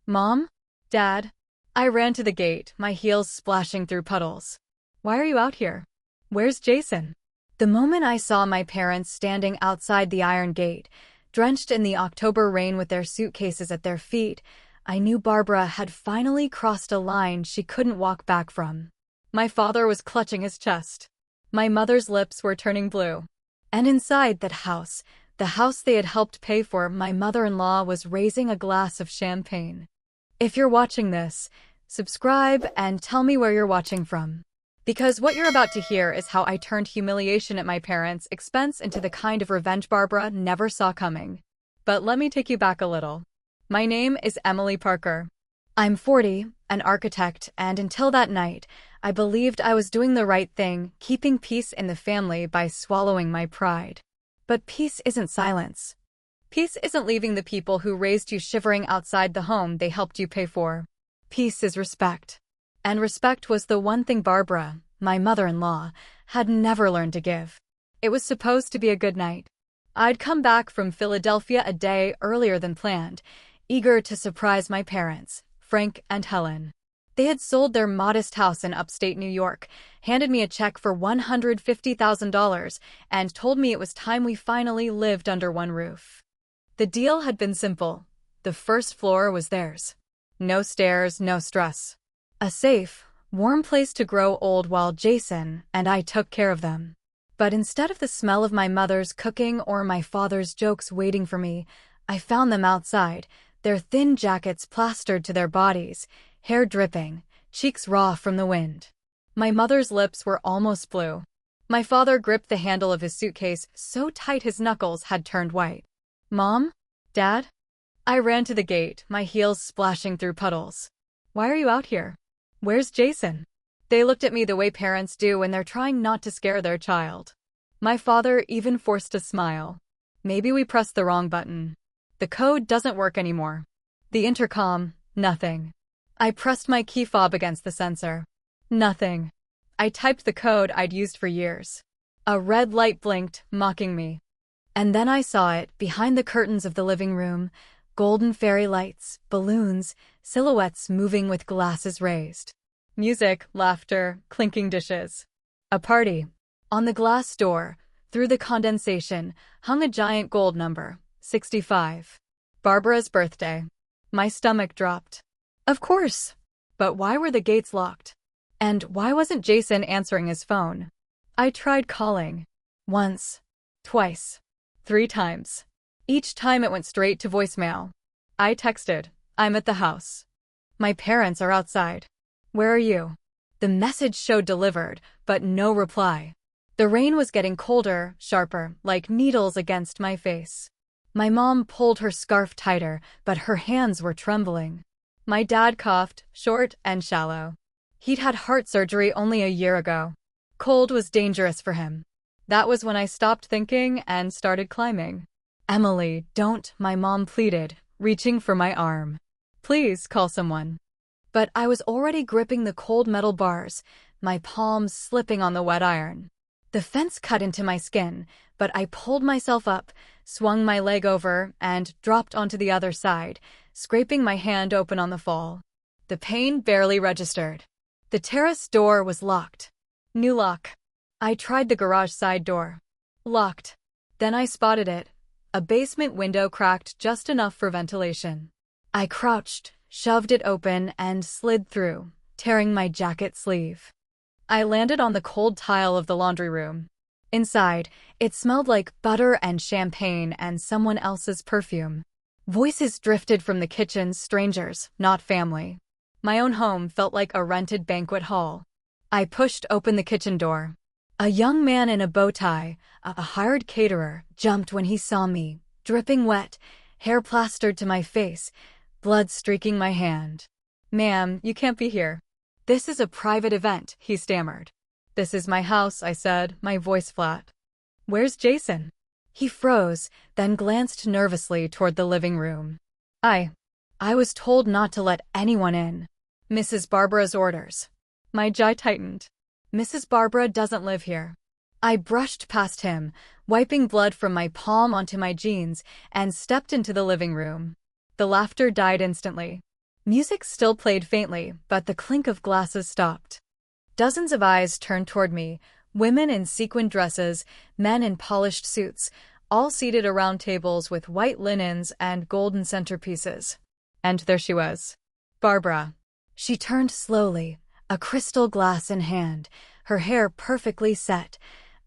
Mom? Dad? I ran to the gate, my heels splashing through puddles. Why are you out here? Where's Jason? The moment I saw my parents standing outside the iron gate, drenched in the October rain with their suitcases at their feet, I knew Barbara had finally crossed a line she couldn't walk back from. My father was clutching his chest. My mother's lips were turning blue. And inside that house, the house they had helped pay for, my mother-in-law was raising a glass of champagne. If you're watching this, subscribe and tell me where you're watching from. Because what you're about to hear is how I turned humiliation at my parents' expense into the kind of revenge Barbara never saw coming. But let me take you back a little. My name is Emily Parker. I'm 40, an architect, and until that night, I believed I was doing the right thing, keeping peace in the family by swallowing my pride. But peace isn't silence. Peace isn't leaving the people who raised you shivering outside the home they helped you pay for. Peace is respect. And respect was the one thing Barbara, my mother-in-law, had never learned to give. It was supposed to be a good night. I'd come back from Philadelphia a day earlier than planned, eager to surprise my parents, Frank and Helen. They had sold their modest house in upstate New York, handed me a check for $150,000, and told me it was time we finally lived under one roof. The deal had been simple. The first floor was theirs. No stairs, no stress. A safe, warm place to grow old while Jason and I took care of them. But instead of the smell of my mother's cooking or my father's jokes waiting for me, I found them outside, their thin jackets plastered to their bodies, hair dripping, cheeks raw from the wind. My mother's lips were almost blue. My father gripped the handle of his suitcase so tight his knuckles had turned white. Mom? Dad? I ran to the gate, my heels splashing through puddles. Why are you out here? Where's Jason? They looked at me the way parents do when they're trying not to scare their child. My father even forced a smile. Maybe we pressed the wrong button. The code doesn't work anymore. The intercom, nothing. I pressed my key fob against the sensor. Nothing. I typed the code I'd used for years. A red light blinked, mocking me. And then I saw it, behind the curtains of the living room, golden fairy lights, balloons, silhouettes moving with glasses raised. Music, laughter, clinking dishes. A party. On the glass door, through the condensation, hung a giant gold number, 65. Barbara's birthday. My stomach dropped. Of course. But why were the gates locked? And why wasn't Jason answering his phone? I tried calling. Once. Twice. 3 times. Each time it went straight to voicemail. I texted, I'm at the house. My parents are outside. Where are you? The message showed delivered, but no reply. The rain was getting colder, sharper, like needles against my face. My mom pulled her scarf tighter, but her hands were trembling. My dad coughed, short and shallow. He'd had heart surgery only a year ago. Cold was dangerous for him. That was when I stopped thinking and started climbing. Emily, don't, my mom pleaded, reaching for my arm. Please call someone. But I was already gripping the cold metal bars, my palms slipping on the wet iron. The fence cut into my skin, but I pulled myself up, swung my leg over, and dropped onto the other side, scraping my hand open on the fall. The pain barely registered. The terrace door was locked. New lock. I tried the garage side door. Locked. Then I spotted it. A basement window cracked just enough for ventilation. I crouched, shoved it open, and slid through, tearing my jacket sleeve. I landed on the cold tile of the laundry room. Inside, it smelled like butter and champagne and someone else's perfume. Voices drifted from the kitchen, strangers, not family. My own home felt like a rented banquet hall. I pushed open the kitchen door. A young man in a bow tie, a hired caterer, jumped when he saw me, dripping wet, hair plastered to my face, blood streaking my hand. Ma'am, you can't be here. This is a private event, he stammered. This is my house, I said, my voice flat. Where's Jason? He froze, then glanced nervously toward the living room. I was told not to let anyone in. Mrs. Barbara's orders. My jaw tightened. Mrs. Barbara doesn't live here. I brushed past him, wiping blood from my palm onto my jeans, and stepped into the living room. The laughter died instantly. Music still played faintly, but the clink of glasses stopped. Dozens of eyes turned toward me, women in sequined dresses, men in polished suits, all seated around tables with white linens and golden centerpieces. And there she was. Barbara. She turned slowly, a crystal glass in hand, her hair perfectly set,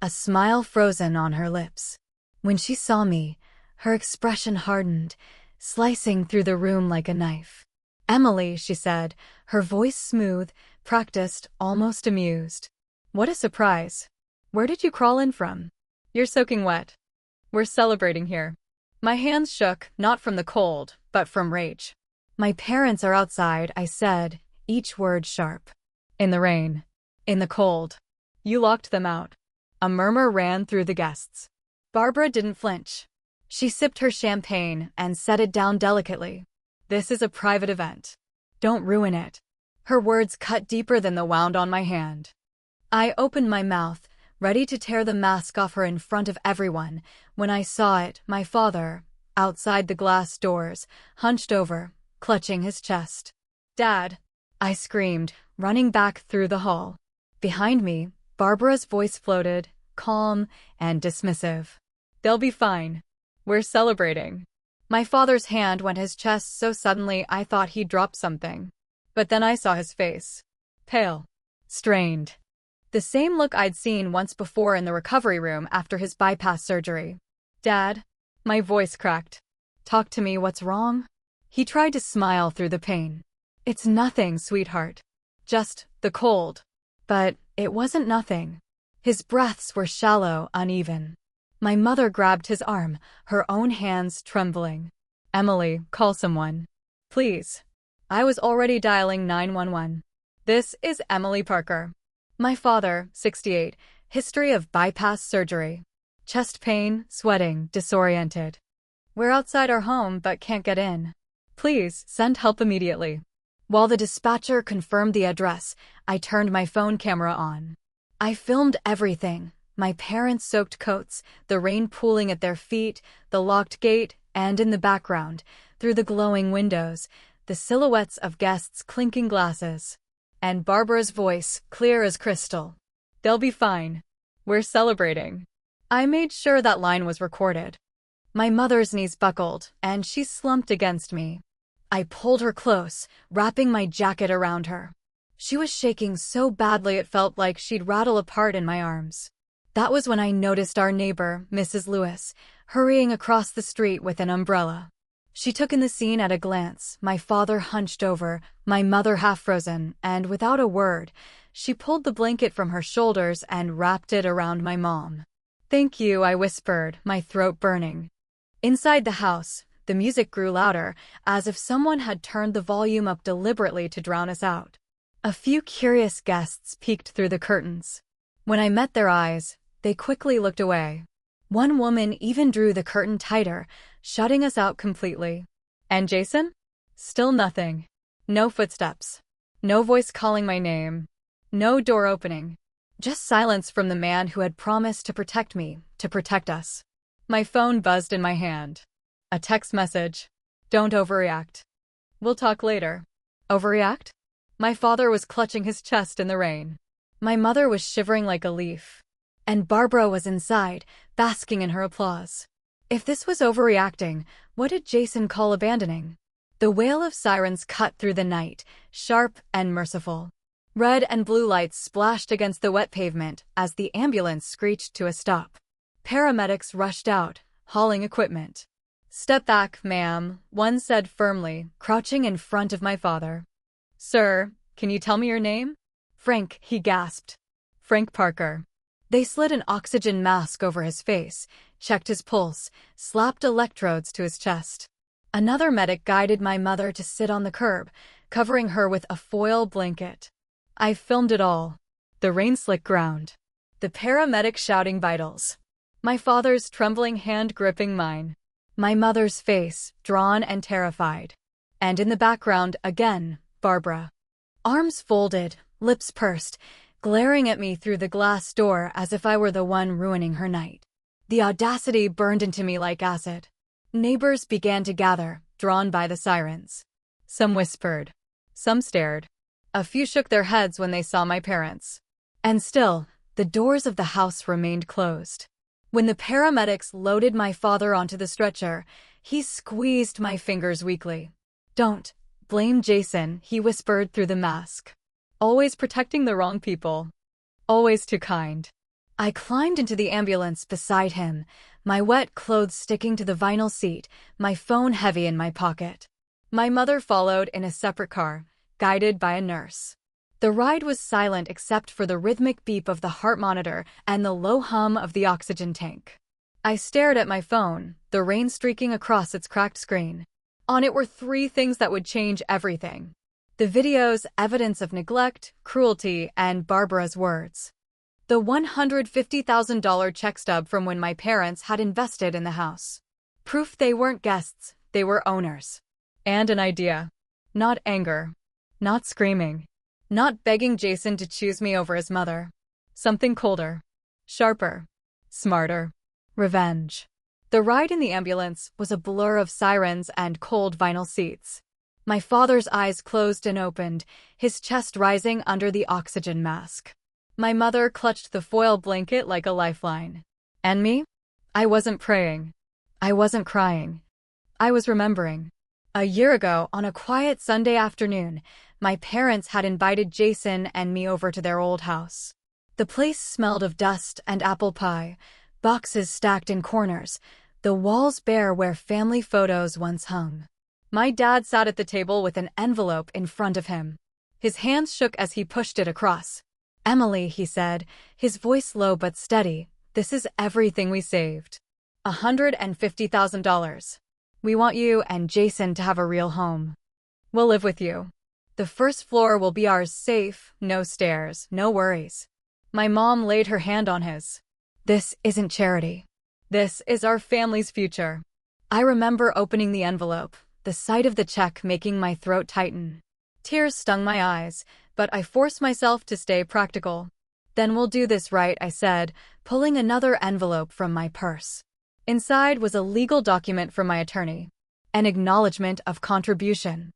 a smile frozen on her lips. When she saw me, her expression hardened, slicing through the room like a knife. "Emily," she said, her voice smooth, practiced, almost amused. "What a surprise. Where did you crawl in from? You're soaking wet. We're celebrating here." My hands shook, not from the cold, but from rage. "My parents are outside," I said, each word sharp. "In the rain. In the cold. You locked them out." A murmur ran through the guests. Barbara didn't flinch. She sipped her champagne and set it down delicately. "This is a private event. Don't ruin it." Her words cut deeper than the wound on my hand. I opened my mouth, ready to tear the mask off her in front of everyone, when I saw it, my father, outside the glass doors, hunched over, clutching his chest. "Dad!" I screamed, running back through the hall. Behind me, Barbara's voice floated, calm and dismissive. "They'll be fine. We're celebrating." My father's hand went his chest so suddenly I thought he'd dropped something. But then I saw his face. Pale. Strained. The same look I'd seen once before in the recovery room after his bypass surgery. "Dad?" My voice cracked. "Talk to me, what's wrong?" He tried to smile through the pain. "It's nothing, sweetheart. Just the cold." But it wasn't nothing. His breaths were shallow, uneven. My mother grabbed his arm, her own hands trembling. "Emily, call someone. Please." I was already dialing 911. "This is Emily Parker." My father, 68, history of bypass surgery. Chest pain, sweating, disoriented. "We're outside our home but can't get in. Please, send help immediately." While the dispatcher confirmed the address, I turned my phone camera on. I filmed everything. My parents' soaked coats, the rain pooling at their feet, the locked gate, and in the background, through the glowing windows, the silhouettes of guests clinking glasses. And Barbara's voice, clear as crystal. "They'll be fine. We're celebrating." I made sure that line was recorded. My mother's knees buckled, and she slumped against me. I pulled her close, wrapping my jacket around her. She was shaking so badly it felt like she'd rattle apart in my arms. That was when I noticed our neighbor, Mrs. Lewis, hurrying across the street with an umbrella. She took in the scene at a glance, my father hunched over, my mother half-frozen, and without a word, she pulled the blanket from her shoulders and wrapped it around my mom. "Thank you," I whispered, my throat burning. Inside the house, the music grew louder, as if someone had turned the volume up deliberately to drown us out. A few curious guests peeked through the curtains. When I met their eyes, they quickly looked away. One woman even drew the curtain tighter, shutting us out completely. And Jason? Still nothing. No footsteps. No voice calling my name. No door opening. Just silence from the man who had promised to protect me, to protect us. My phone buzzed in my hand. A text message. "Don't overreact. We'll talk later." Overreact? My father was clutching his chest in the rain. My mother was shivering like a leaf. And Barbara was inside, basking in her applause. If this was overreacting, what did Jason call abandoning? The wail of sirens cut through the night, sharp and merciful. Red and blue lights splashed against the wet pavement as the ambulance screeched to a stop. Paramedics rushed out, hauling equipment. "Step back, ma'am," one said firmly, crouching in front of my father. "Sir, can you tell me your name?" "Frank," he gasped. "Frank Parker." They slid an oxygen mask over his face, checked his pulse, slapped electrodes to his chest. Another medic guided my mother to sit on the curb, covering her with a foil blanket. I filmed it all. The rain-slick ground. The paramedic shouting vitals. My father's trembling hand gripping mine. My mother's face, drawn and terrified. And in the background, again, Barbara. Arms folded, lips pursed, glaring at me through the glass door as if I were the one ruining her night. The audacity burned into me like acid. Neighbors began to gather, drawn by the sirens. Some whispered. Some stared. A few shook their heads when they saw my parents. And still, the doors of the house remained closed. When the paramedics loaded my father onto the stretcher, he squeezed my fingers weakly. "Don't blame Jason," he whispered through the mask. "Always protecting the wrong people. Always too kind." I climbed into the ambulance beside him, my wet clothes sticking to the vinyl seat, my phone heavy in my pocket. My mother followed in a separate car, guided by a nurse. The ride was silent except for the rhythmic beep of the heart monitor and the low hum of the oxygen tank. I stared at my phone, the rain streaking across its cracked screen. On it were 3 things that would change everything. The video's evidence of neglect, cruelty, and Barbara's words. The $150,000 check stub from when my parents had invested in the house. Proof they weren't guests, they were owners. And an idea. Not anger. Not screaming. Not begging Jason to choose me over his mother. Something colder. Sharper. Smarter. Revenge. The ride in the ambulance was a blur of sirens and cold vinyl seats. My father's eyes closed and opened, his chest rising under the oxygen mask. My mother clutched the foil blanket like a lifeline. And me? I wasn't praying. I wasn't crying. I was remembering. A year ago, on a quiet Sunday afternoon, my parents had invited Jason and me over to their old house. The place smelled of dust and apple pie, boxes stacked in corners, the walls bare where family photos once hung. My dad sat at the table with an envelope in front of him. His hands shook as he pushed it across. "Emily," he said, his voice low but steady, "this is everything we saved. $150,000. We want you and Jason to have a real home. We'll live with you. The first floor will be ours, safe, no stairs, no worries." My mom laid her hand on his. "This isn't charity. This is our family's future." I remember opening the envelope, the sight of the check making my throat tighten. Tears stung my eyes, but I forced myself to stay practical. "Then we'll do this right," I said, pulling another envelope from my purse. Inside was a legal document from my attorney. An acknowledgement of contribution.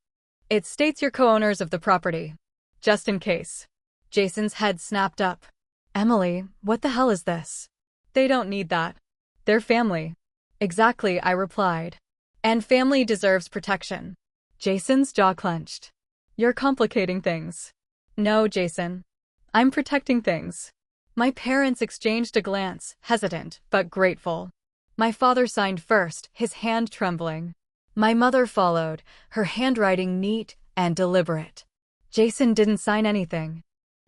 "It states you're co-owners of the property. Just in case." Jason's head snapped up. "Emily, what the hell is this?" "They don't need that. They're family." "Exactly," I replied. "And family deserves protection." Jason's jaw clenched. "You're complicating things." "No, Jason. I'm protecting things." My parents exchanged a glance, hesitant but grateful. My father signed first, his hand trembling. My mother followed, her handwriting neat and deliberate. Jason didn't sign anything.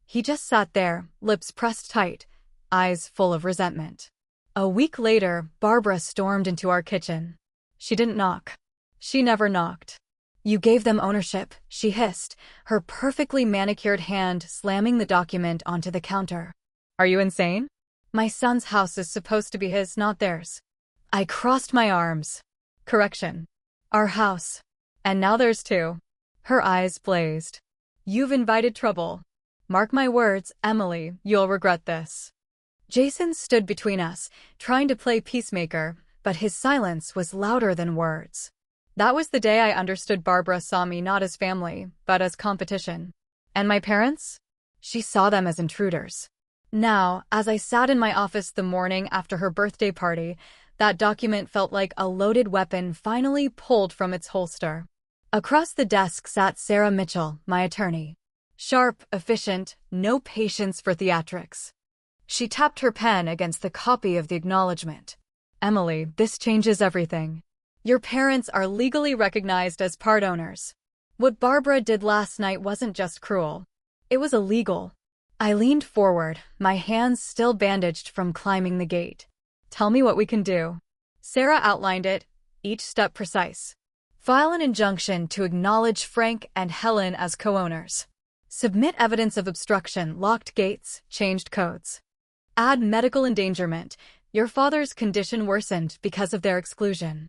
He just sat there, lips pressed tight, eyes full of resentment. A week later, Barbara stormed into our kitchen. She didn't knock. She never knocked. "You gave them ownership," she hissed, her perfectly manicured hand slamming the document onto the counter. "Are you insane? My son's house is supposed to be his, not theirs." I crossed my arms. "Correction. Our house. And now there's 2. Her eyes blazed. "You've invited trouble. Mark my words, Emily, you'll regret this." Jason stood between us, trying to play peacemaker, but his silence was louder than words. That was the day I understood Barbara saw me not as family, but as competition. And my parents? She saw them as intruders. Now, as I sat in my office the morning after her birthday party, that document felt like a loaded weapon finally pulled from its holster. Across the desk sat Sarah Mitchell, my attorney. Sharp, efficient, no patience for theatrics. She tapped her pen against the copy of the acknowledgement. "Emily, this changes everything. Your parents are legally recognized as part owners. What Barbara did last night wasn't just cruel. It was illegal." I leaned forward, my hands still bandaged from climbing the gate. "Tell me what we can do." Sarah outlined it, each step precise. "File an injunction to acknowledge Frank and Helen as co-owners. Submit evidence of obstruction, locked gates, changed codes. Add medical endangerment. Your father's condition worsened because of their exclusion."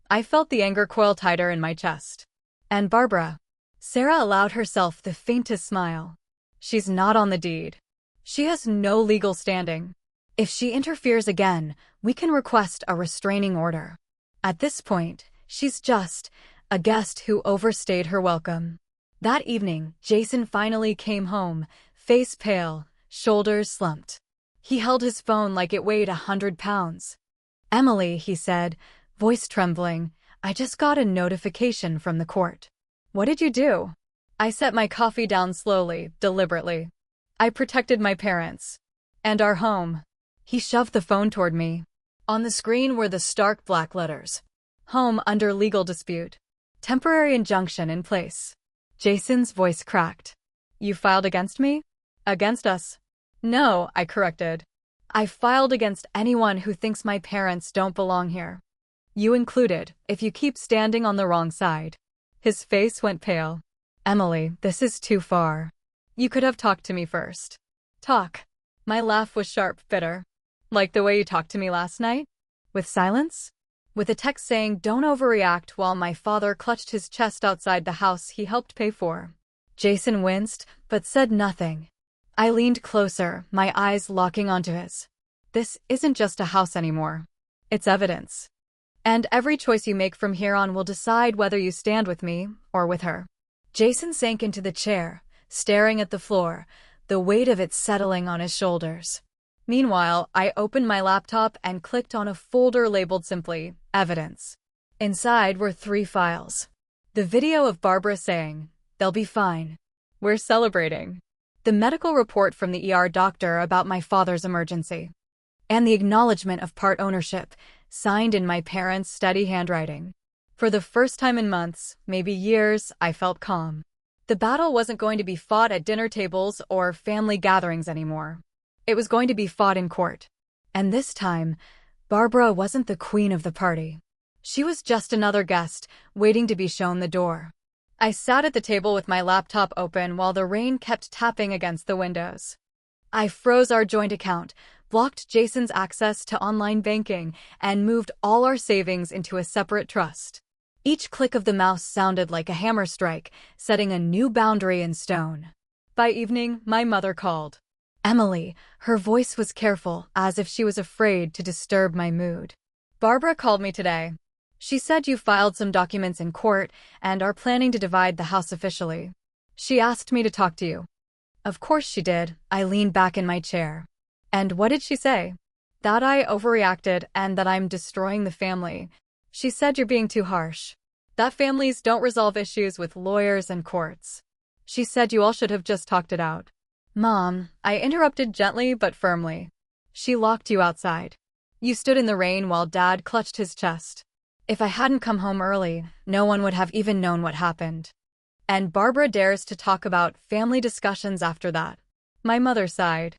I felt the anger coil tighter in my chest. "And Barbara?" Sarah allowed herself the faintest smile. "She's not on the deed. She has no legal standing. If she interferes again, we can request a restraining order. At this point, she's just a guest who overstayed her welcome. That evening, Jason finally came home, face pale, shoulders slumped. He held his phone like it weighed 100 pounds. "Emily," he said, voice trembling, "I just got a notification from the court." "What did you do?" I set my coffee down slowly, deliberately. "I protected my parents. And our home." He shoved the phone toward me. On the screen were the stark black letters. "Home under legal dispute. Temporary injunction in place." Jason's voice cracked. "You filed against me?" "Against us?" "No," I corrected. "I filed against anyone who thinks my parents don't belong here. You included, if you keep standing on the wrong side." His face went pale. "Emily, this is too far. You could have talked to me first." "Talk?" My laugh was sharp, bitter. "Like the way you talked to me last night? With silence? With a text saying don't overreact while my father clutched his chest outside the house he helped pay for." Jason winced, but said nothing. I leaned closer, my eyes locking onto his. "This isn't just a house anymore. It's evidence. And every choice you make from here on will decide whether you stand with me or with her." Jason sank into the chair, staring at the floor, the weight of it settling on his shoulders. Meanwhile, I opened my laptop and clicked on a folder labeled simply, Evidence. Inside were 3 files. The video of Barbara saying, "They'll be fine. We're celebrating." The medical report from the ER doctor about my father's emergency. And the acknowledgement of part ownership, signed in my parents' steady handwriting. For the first time in months, maybe years, I felt calm. The battle wasn't going to be fought at dinner tables or family gatherings anymore. It was going to be fought in court. And this time, Barbara wasn't the queen of the party. She was just another guest, waiting to be shown the door. I sat at the table with my laptop open while the rain kept tapping against the windows. I froze our joint account, blocked Jason's access to online banking, and moved all our savings into a separate trust. Each click of the mouse sounded like a hammer strike, setting a new boundary in stone. By evening, my mother called. "Emily," her voice was careful, as if she was afraid to disturb my mood. "Barbara called me today. She said you filed some documents in court and are planning to divide the house officially. She asked me to talk to you." Of course she did. I leaned back in my chair. "And what did she say?" "That I overreacted and that I'm destroying the family. She said you're being too harsh. That families don't resolve issues with lawyers and courts. She said you all should have just talked it out." "Mom," I interrupted gently but firmly. "She locked you outside. You stood in the rain while Dad clutched his chest. If I hadn't come home early, no one would have even known what happened." And Barbara dares to talk about family discussions after that. My mother sighed.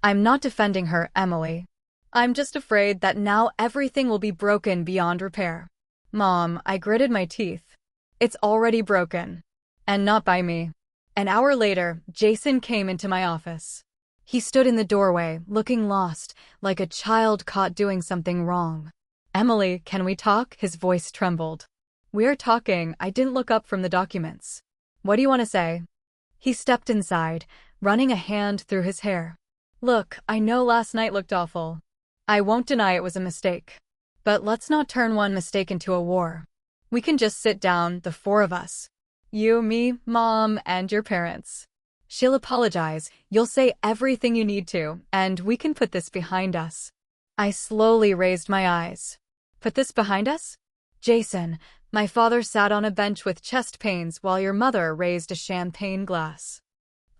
"I'm not defending her, Emily. I'm just afraid that now everything will be broken beyond repair." "Mom," I gritted my teeth. "It's already broken. And not by me." An hour later, Jason came into my office. He stood in the doorway, looking lost, like a child caught doing something wrong. "Emily, can we talk?" His voice trembled. "We're talking." I didn't look up from the documents. "What do you want to say?" He stepped inside, running a hand through his hair. "Look, I know last night looked awful. I won't deny it was a mistake. But let's not turn one mistake into a war. We can just sit down, the 4 of us. You, me, Mom, and your parents. She'll apologize, you'll say everything you need to, and we can put this behind us." I slowly raised my eyes. "Put this behind us?" "Jason, my father sat on a bench with chest pains while your mother raised a champagne glass.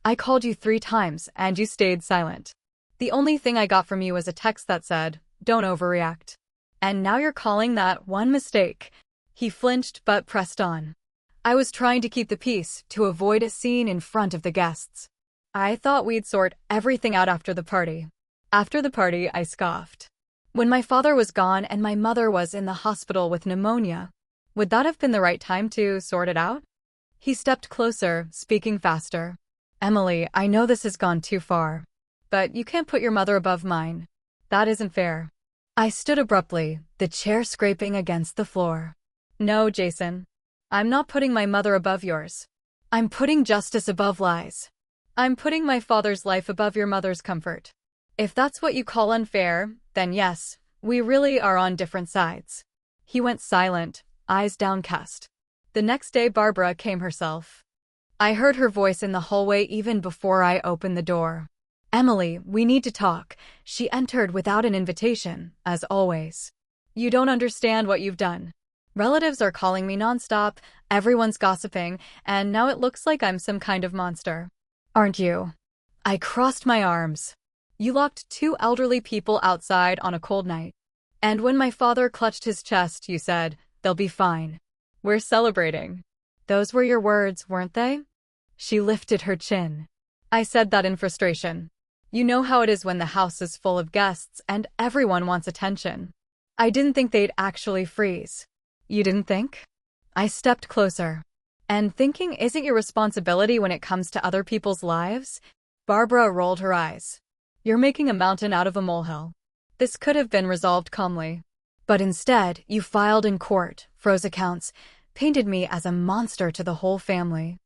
I called you 3 times, and you stayed silent. The only thing I got from you was a text that said, 'Don't overreact.' And now you're calling that one mistake." He flinched but pressed on. "I was trying to keep the peace, to avoid a scene in front of the guests. I thought we'd sort everything out after the party." "After the party," I scoffed. "When my father was gone and my mother was in the hospital with pneumonia. Would that have been the right time to sort it out?" He stepped closer, speaking faster. "Emily, I know this has gone too far. But you can't put your mother above mine. That isn't fair." I stood abruptly, the chair scraping against the floor. "No, Jason. I'm not putting my mother above yours. I'm putting justice above lies. I'm putting my father's life above your mother's comfort. If that's what you call unfair, then yes, we really are on different sides." He went silent, eyes downcast. The next day, Barbara came herself. I heard her voice in the hallway even before I opened the door. "Emily, we need to talk." She entered without an invitation, as always. "You don't understand what you've done. Relatives are calling me nonstop, everyone's gossiping, and now it looks like I'm some kind of monster. Aren't you?" I crossed my arms. "You locked two elderly people outside on a cold night. And when my father clutched his chest, you said, 'They'll be fine. We're celebrating.' Those were your words, weren't they?" She lifted her chin. "I said that in frustration. You know how it is when the house is full of guests and everyone wants attention. I didn't think they'd actually freeze." "You didn't think?" I stepped closer. "And thinking isn't your responsibility when it comes to other people's lives?" Barbara rolled her eyes. "You're making a mountain out of a molehill. This could have been resolved calmly. But instead, you filed in court, froze accounts, painted me as a monster to the whole family.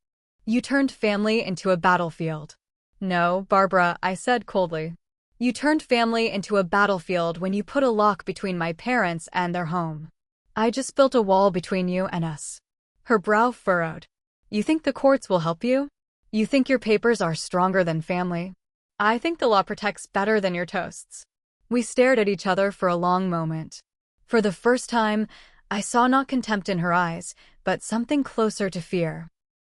You turned family into a battlefield." "No, Barbara," I said coldly. "You turned family into a battlefield when you put a lock between my parents and their home. I just built a wall between you and us." Her brow furrowed. "You think the courts will help you? You think your papers are stronger than family? I think the law protects better than your toasts." We stared at each other for a long moment. For the first time, I saw not contempt in her eyes, but something closer to fear.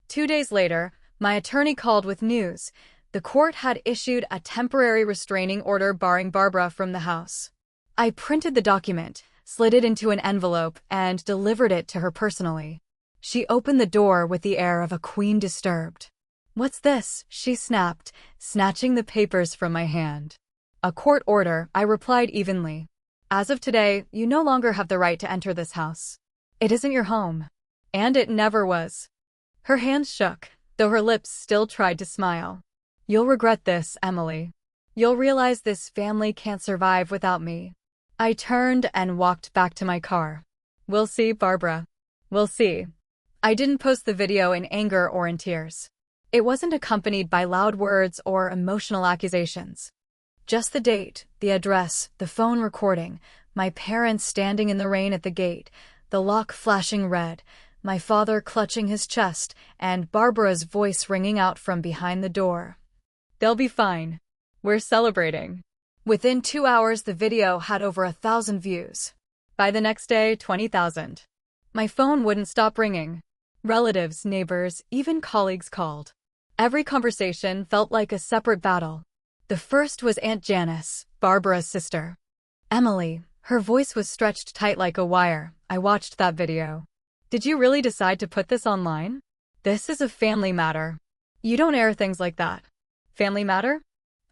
2 days later, my attorney called with news. The court had issued a temporary restraining order barring Barbara from the house. I printed the document, slid it into an envelope, and delivered it to her personally. She opened the door with the air of a queen disturbed. "What's this?" she snapped, snatching the papers from my hand. "A court order," I replied evenly. "As of today, you no longer have the right to enter this house. It isn't your home. And it never was." Her hands shook, though her lips still tried to smile. "You'll regret this, Emily. You'll realize this family can't survive without me." I turned and walked back to my car. "We'll see, Barbara. We'll see." I didn't post the video in anger or in tears. It wasn't accompanied by loud words or emotional accusations. Just the date, the address, the phone recording, my parents standing in the rain at the gate, the lock flashing red, my father clutching his chest, and Barbara's voice ringing out from behind the door. "They'll be fine. We're celebrating." Within 2 hours, the video had over 1,000 views. By the next day, 20,000. My phone wouldn't stop ringing. Relatives, neighbors, even colleagues called. Every conversation felt like a separate battle. The first was Aunt Janice, Barbara's sister. "Emily," her voice was stretched tight like a wire. "I watched that video. Did you really decide to put this online? This is a family matter. You don't air things like that." "Family matter?"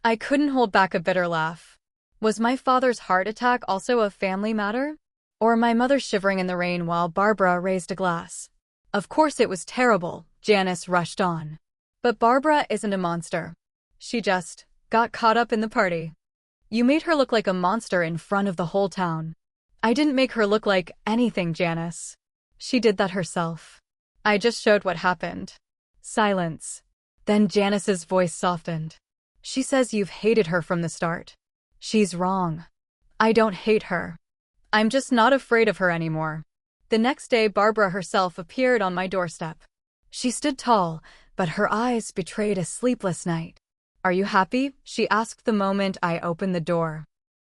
I couldn't hold back a bitter laugh. Was my father's heart attack also a family matter? Or my mother shivering in the rain while Barbara raised a glass? "Of course it was terrible," Janice rushed on. "But Barbara isn't a monster. She just got caught up in the party. You made her look like a monster in front of the whole town." "I didn't make her look like anything, Janice. She did that herself. I just showed what happened." Silence. Then Janice's voice softened. "She says you've hated her from the start. She's wrong. I don't hate her. I'm just not afraid of her anymore." The next day, Barbara herself appeared on my doorstep. She stood tall, but her eyes betrayed a sleepless night. "Are you happy?" she asked the moment I opened the door.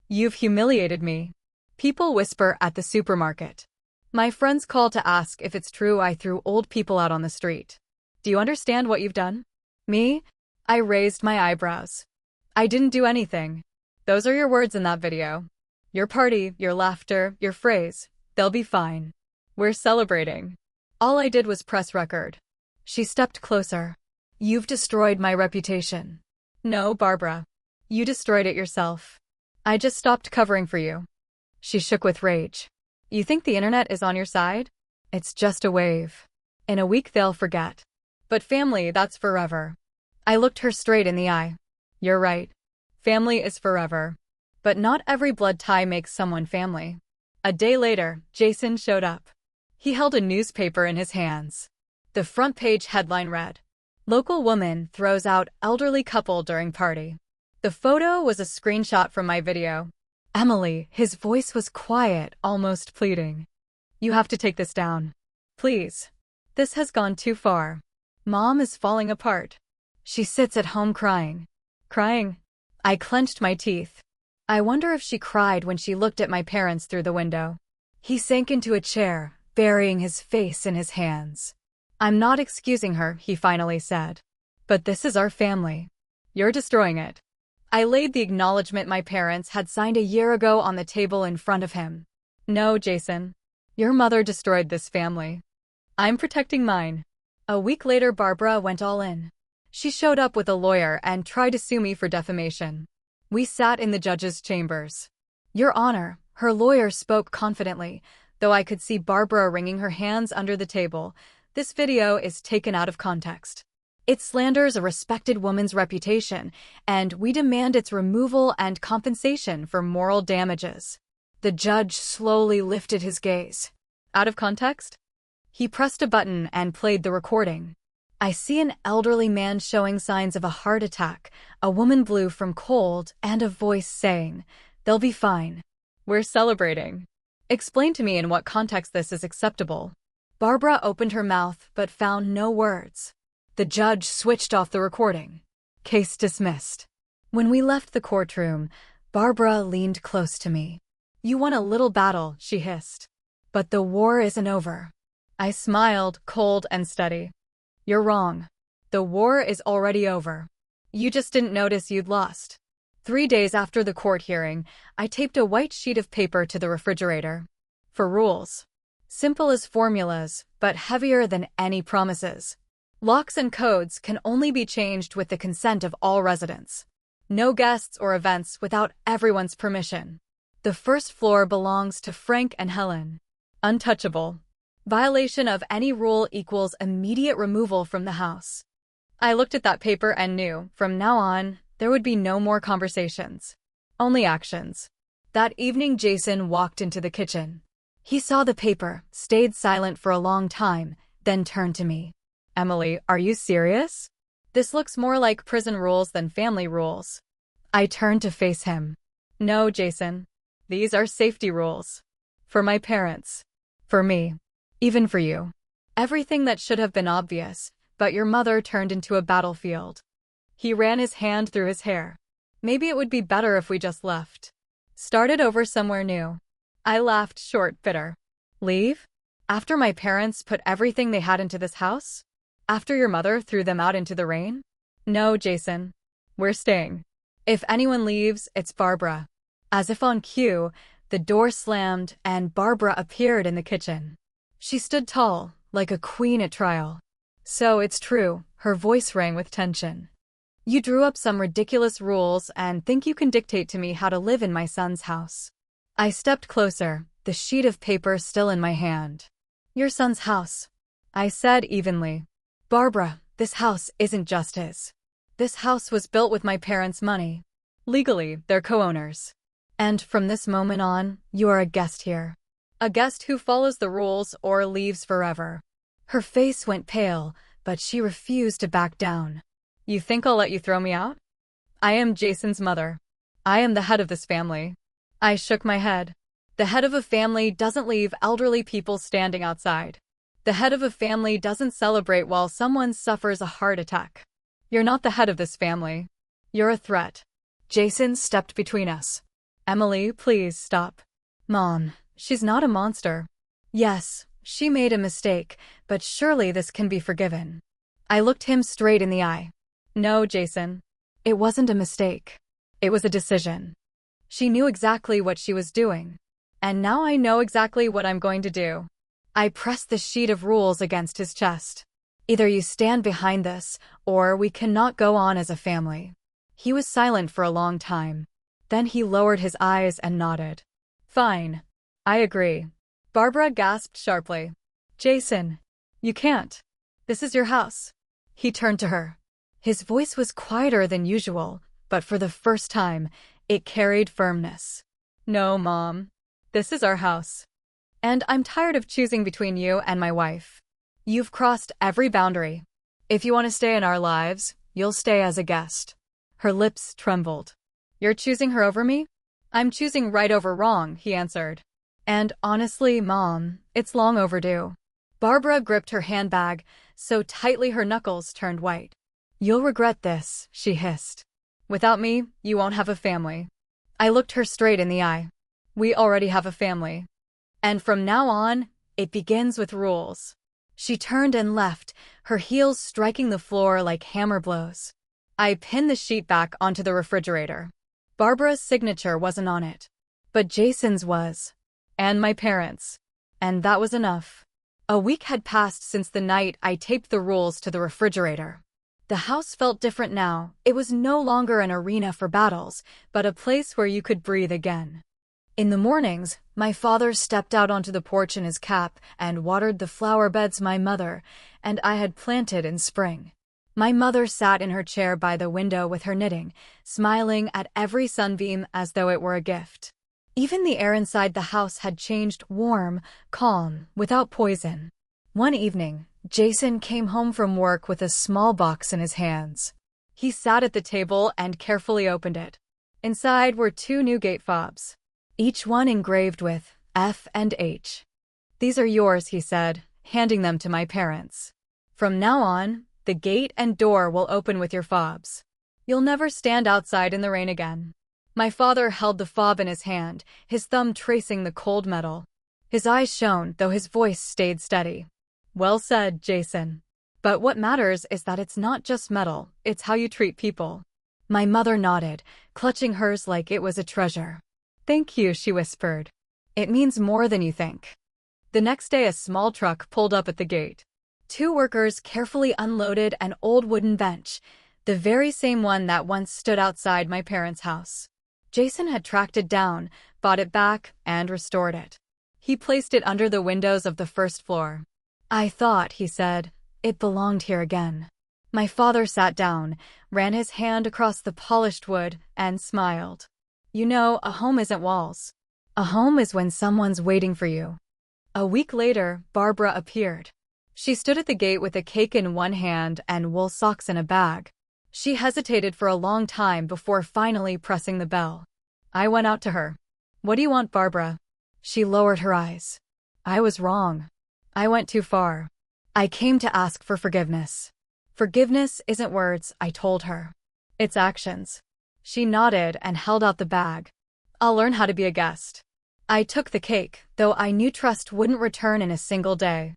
"You've humiliated me." People whisper at the supermarket. My friends call to ask if it's true I threw old people out on the street. "Do you understand what you've done?" "Me?" I raised my eyebrows. "I didn't do anything. Those are your words in that video. Your party, your laughter, your phrase. They'll be fine. We're celebrating. All I did was press record." She stepped closer. "You've destroyed my reputation." "No, Barbara. You destroyed it yourself. I just stopped covering for you." She shook with rage. "You think the internet is on your side? It's just a wave. In a week they'll forget. But family, that's forever." I looked her straight in the eye. "You're right. Family is forever. But not every blood tie makes someone family." A day later, Jason showed up. He held a newspaper in his hands. The front page headline read, "Local woman throws out elderly couple during party." The photo was a screenshot from my video. "Emily," his voice was quiet, almost pleading. "You have to take this down. Please." This has gone too far. Mom is falling apart. She sits at home crying. Crying? I clenched my teeth. I wonder if she cried when she looked at my parents through the window. He sank into a chair, burying his face in his hands. I'm not excusing her, he finally said. But this is our family. You're destroying it. I laid the acknowledgement my parents had signed a year ago on the table in front of him. No, Jason. Your mother destroyed this family. I'm protecting mine. A week later, Barbara went all in. She showed up with a lawyer and tried to sue me for defamation. We sat in the judge's chambers. Your Honor, her lawyer spoke confidently, though I could see Barbara wringing her hands under the table. This video is taken out of context. It slanders a respected woman's reputation, and we demand its removal and compensation for moral damages. The judge slowly lifted his gaze. Out of context? He pressed a button and played the recording. I see an elderly man showing signs of a heart attack, a woman blue from cold, and a voice saying, "They'll be fine." We're celebrating. Explain to me in what context this is acceptable. Barbara opened her mouth but found no words. The judge switched off the recording. Case dismissed. When we left the courtroom, Barbara leaned close to me. You won a little battle, she hissed. But the war isn't over. I smiled, cold and steady. You're wrong. The war is already over. You just didn't notice you'd lost. 3 days after the court hearing, I taped a white sheet of paper to the refrigerator. For rules. Simple as formulas, but heavier than any promises. Locks and codes can only be changed with the consent of all residents. No guests or events without everyone's permission. The first floor belongs to Frank and Helen. Untouchable. Violation of any rule equals immediate removal from the house. I looked at that paper and knew, from now on, there would be no more conversations. Only actions. That evening, Jason walked into the kitchen. He saw the paper, stayed silent for a long time, then turned to me. Emily, are you serious? This looks more like prison rules than family rules. I turned to face him. No, Jason. These are safety rules. For my parents. For me. Even for you. Everything that should have been obvious, but your mother turned into a battlefield. He ran his hand through his hair. Maybe it would be better if we just left. Started over somewhere new. I laughed short, bitter. Leave? After my parents put everything they had into this house? After your mother threw them out into the rain? No, Jason. We're staying. If anyone leaves, it's Barbara. As if on cue, the door slammed and Barbara appeared in the kitchen. She stood tall, like a queen at trial. So it's true, her voice rang with tension. You drew up some ridiculous rules and think you can dictate to me how to live in my son's house. I stepped closer, the sheet of paper still in my hand. Your son's house, I said evenly. Barbara, this house isn't just his. This house was built with my parents' money. Legally, they're co-owners. And from this moment on, you are a guest here. A guest who follows the rules or leaves forever. Her face went pale, but she refused to back down. You think I'll let you throw me out? I am Jason's mother. I am the head of this family. I shook my head. The head of a family doesn't leave elderly people standing outside. The head of a family doesn't celebrate while someone suffers a heart attack. You're not the head of this family. You're a threat. Jason stepped between us. Emily, please stop. Mom, she's not a monster. Yes, she made a mistake, but surely this can be forgiven. I looked him straight in the eye. No, Jason. It wasn't a mistake. It was a decision. She knew exactly what she was doing. And now I know exactly what I'm going to do. I pressed the sheet of rules against his chest. Either you stand behind this, or we cannot go on as a family. He was silent for a long time. Then he lowered his eyes and nodded. Fine. I agree. Barbara gasped sharply. Jason, you can't. This is your house. He turned to her. His voice was quieter than usual, but for the first time, it carried firmness. No, Mom. This is our house. And I'm tired of choosing between you and my wife. You've crossed every boundary. If you want to stay in our lives, you'll stay as a guest. Her lips trembled. You're choosing her over me? I'm choosing right over wrong, he answered. And honestly, Mom, it's long overdue. Barbara gripped her handbag so tightly her knuckles turned white. "You'll regret this," she hissed. "Without me, you won't have a family." I looked her straight in the eye. "We already have a family. And from now on, it begins with rules." She turned and left, her heels striking the floor like hammer blows. I pinned the sheet back onto the refrigerator. Barbara's signature wasn't on it, but Jason's was. And my parents'. And that was enough. A week had passed since the night I taped the rules to the refrigerator. The house felt different now. It was no longer an arena for battles, but a place where you could breathe again. In the mornings, my father stepped out onto the porch in his cap and watered the flower beds my mother and I had planted in spring. My mother sat in her chair by the window with her knitting, smiling at every sunbeam as though it were a gift. Even the air inside the house had changed, warm, calm, without poison. One evening, Jason came home from work with a small box in his hands. He sat at the table and carefully opened it. Inside were 2 new gate fobs, each one engraved with F and H. "These are yours," he said, handing them to my parents. "From now on, the gate and door will open with your fobs. You'll never stand outside in the rain again." My father held the fob in his hand, his thumb tracing the cold metal. His eyes shone, though his voice stayed steady. "Well said, Jason. But what matters is that it's not just metal, it's how you treat people." My mother nodded, clutching hers like it was a treasure. "Thank you," she whispered. "It means more than you think." The next day a small truck pulled up at the gate. 2 workers carefully unloaded an old wooden bench, the very same one that once stood outside my parents' house. Jason had tracked it down, bought it back, and restored it. He placed it under the windows of the first floor. "I thought," he said, "it belonged here again." My father sat down, ran his hand across the polished wood, and smiled. "You know, a home isn't walls. A home is when someone's waiting for you." A week later, Barbara appeared. She stood at the gate with a cake in one hand and wool socks in a bag. She hesitated for a long time before finally pressing the bell. I went out to her. "What do you want, Barbara?" She lowered her eyes. "I was wrong. I went too far. I came to ask for forgiveness." "Forgiveness isn't words," I told her. "It's actions." She nodded and held out the bag. "I'll learn how to be a guest." I took the cake, though I knew trust wouldn't return in a single day.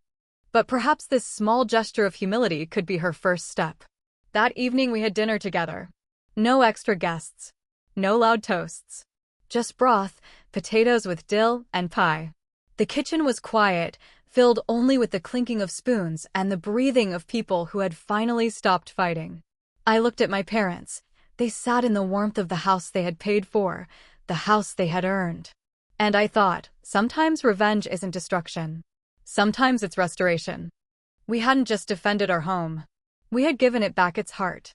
But perhaps this small gesture of humility could be her first step. That evening we had dinner together. No extra guests. No loud toasts. Just broth, potatoes with dill, and pie. The kitchen was quiet, filled only with the clinking of spoons and the breathing of people who had finally stopped fighting. I looked at my parents. They sat in the warmth of the house they had paid for, the house they had earned. And I thought, sometimes revenge isn't destruction. Sometimes it's restoration. We hadn't just defended our home. We had given it back its heart.